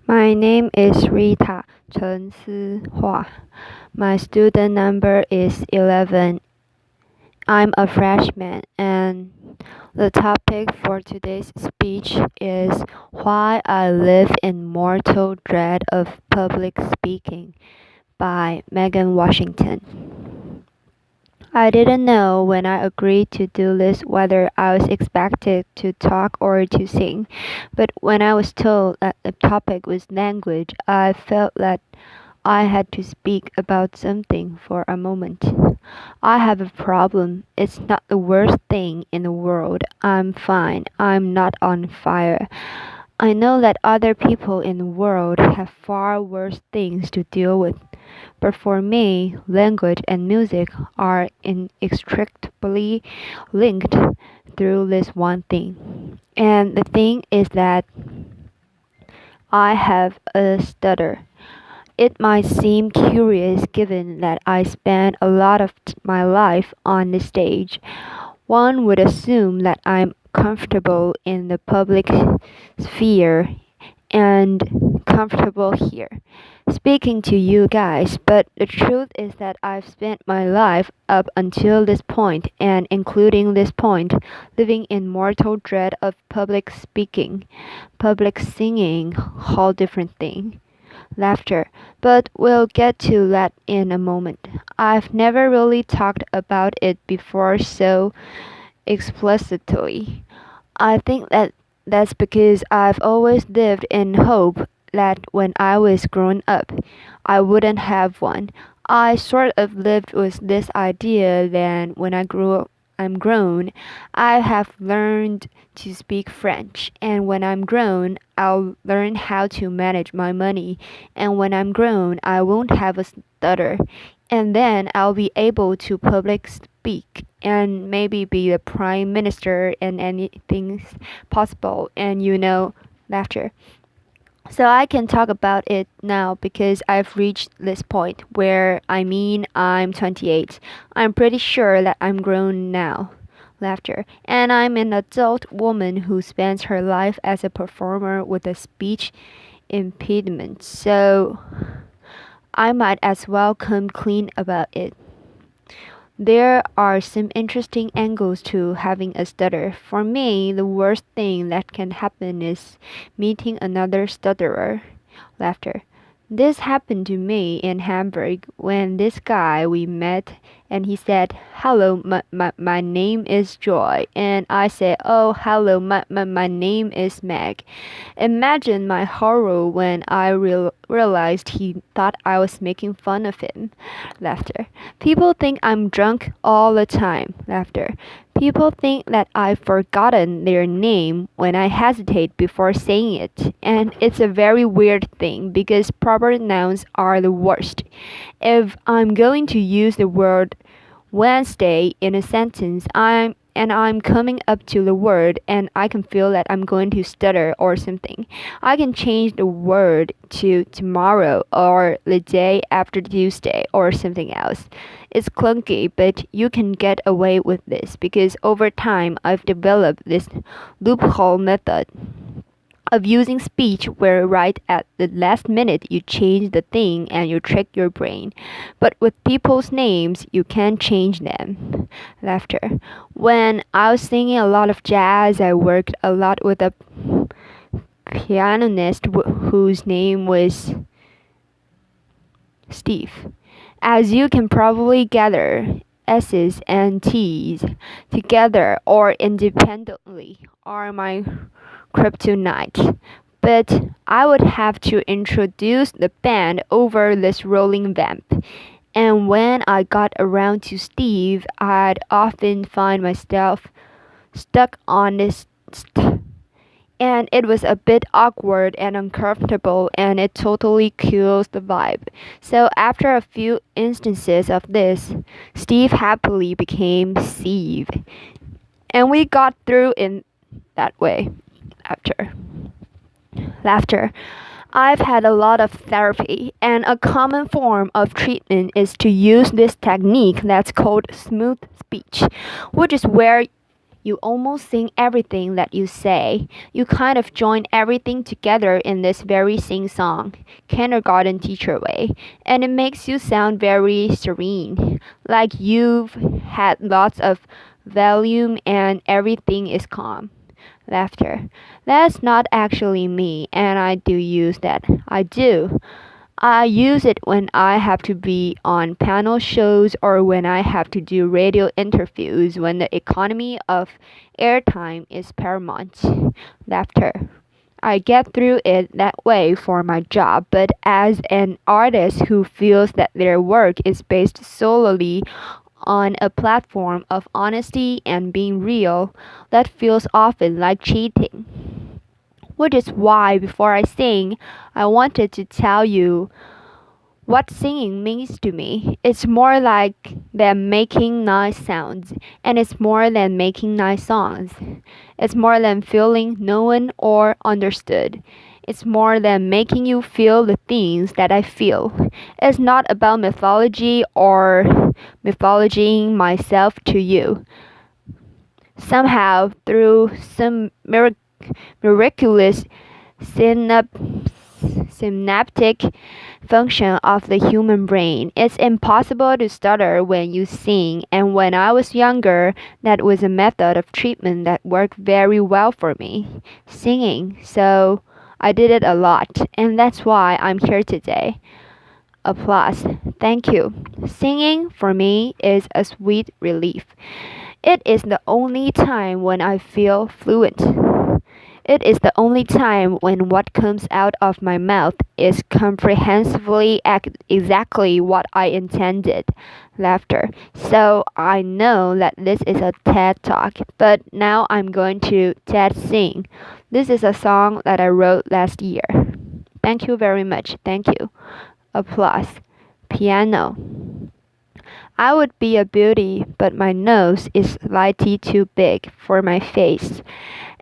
My name is Rita Chen Si Hua. My student number is 11. I'm a freshman, and the topic for today's speech is Why I Live in Mortal Dread of Public Speaking by Megan Washington. I didn't know when I agreed to do this whether I was expected to talk or to sing, but when I was told that the topic was language, I felt that I had to speak about something for a moment. I have a problem. It's not the worst thing in the world. I'm fine. I'm not on fire. I know that other people in the world have far worse things to deal with. But for me, language and music are inextricably linked through this one thing. And the thing is that I have a stutter. It might seem curious given that I spent a lot of my life on the stage. One would assume that I'm comfortable in the public sphere and comfortable here, speaking to you guys, but the truth is that I've spent my life up until this point, and including this point, living in mortal dread of public speaking, public singing, whole different thing. Laughter, but we'll get to that in a moment. I've never really talked about it before so explicitly. I think that's because I've always lived in hope that when I was grown up, I wouldn't have one. I sort of lived with this idea that when I'm grown, I have learned to speak French, and when I'm grown, I'll learn how to manage my money, and when I'm grown, I won't have a stutter, and then I'll be able to public speak and maybe be the prime minister and anything's possible, and laughter. So I can talk about it now because I've reached this point where I'm 28. I'm pretty sure that I'm grown now. Laughter. And I'm an adult woman who spends her life as a performer with a speech impediment. So I might as well come clean about it. There are some interesting angles to having a stutter. For me, the worst thing that can happen is meeting another stutterer. Laughter. This happened to me in Hamburg when this guy we met and he said, "Hello, my name is Joy." And I said, "Oh, hello, my name is Meg." Imagine my horror when I realized he thought I was making fun of him. Laughter. People think I'm drunk all the time. Laughter. People think that I've forgotten their name when I hesitate before saying it, and it's a very weird thing because proper nouns are the worst. If I'm going to use the word Wednesday in a sentence, I'm coming up to the word and I can feel that I'm going to stutter or something. I can change the word to tomorrow or the day after Tuesday or something else. It's clunky, but you can get away with this because over time I've developed this loophole method of using speech where right at the last minute you change the thing and you trick your brain. But with people's names, you can't change them. Laughter. When I was singing a lot of jazz, I worked a lot with a pianist whose name was Steve. As you can probably gather, S's and T's together or independently are my kryptonite. But I would have to introduce the band over this rolling vamp. And when I got around to Steve, I'd often find myself stuck on this and it was a bit awkward and uncomfortable and it totally kills the vibe. So after a few instances of this, Steve happily became Steve. And we got through in that way. Laughter. I've had a lot of therapy, and a common form of treatment is to use this technique that's called smooth speech, which is where You almost sing everything that you say. You kind of join everything together in this very sing-song, kindergarten teacher way, and it makes you sound very serene, like you've had lots of volume and everything is calm. Laughter. That's not actually me, and I do use that. I do. I use it when I have to be on panel shows or when I have to do radio interviews when the economy of airtime is paramount. Laughter. I get through it that way for my job, but as an artist who feels that their work is based solely on a platform of honesty and being real, that feels often like cheating. Which is why, before I sing, I wanted to tell you what singing means to me. It's more like than making nice sounds, and it's more than making nice songs. It's more than feeling known or understood. It's more than making you feel the things that I feel. It's not about mythology or mythologizing myself to you. Somehow, through some miraculous synaptic function of the human brain. It's impossible to stutter when you sing, and when I was younger, that was a method of treatment that worked very well for me, singing. So I did it a lot, and that's why I'm here today. Applause. Thank you. Singing for me is a sweet relief. It is the only time when I feel fluent. It is the only time when what comes out of my mouth is comprehensively exactly what I intended. Laughter. So I know that this is a TED Talk, but now I'm going to TED Sing. This is a song that I wrote last year. Thank you very much. Thank you. Applause. Piano. I would be a beauty, but my nose is slightly too big for my face.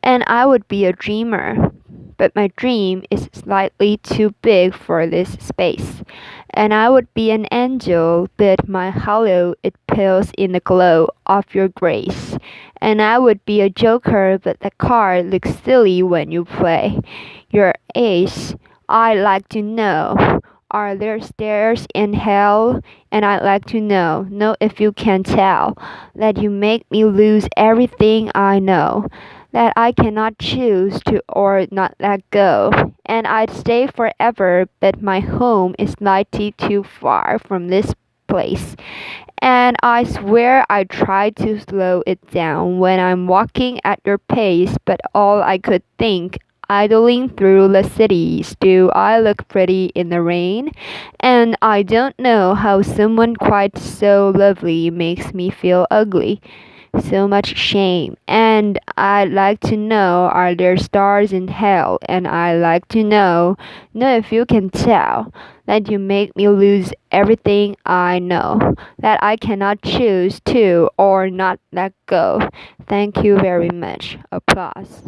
And I would be a dreamer, but my dream is slightly too big for this space. And I would be an angel, but my halo it pales in the glow of your grace. And I would be a joker, but the card looks silly when you play. Your ace, I'd like to know. Are there stairs in hell? And I'd like to know if you can tell, that you make me lose everything I know, that I cannot choose to or not let go. And I'd stay forever, but my home is slightly too far from this place. And I swear I try to slow it down when I'm walking at your pace, but all I could think idling through the cities, do I look pretty in the rain? And I don't know how someone quite so lovely makes me feel ugly. So much shame. And I'd like to know, are there stars in hell? And I'd like to know if you can tell, that you make me lose everything I know, that I cannot choose to or not let go. Thank you very much. Applause.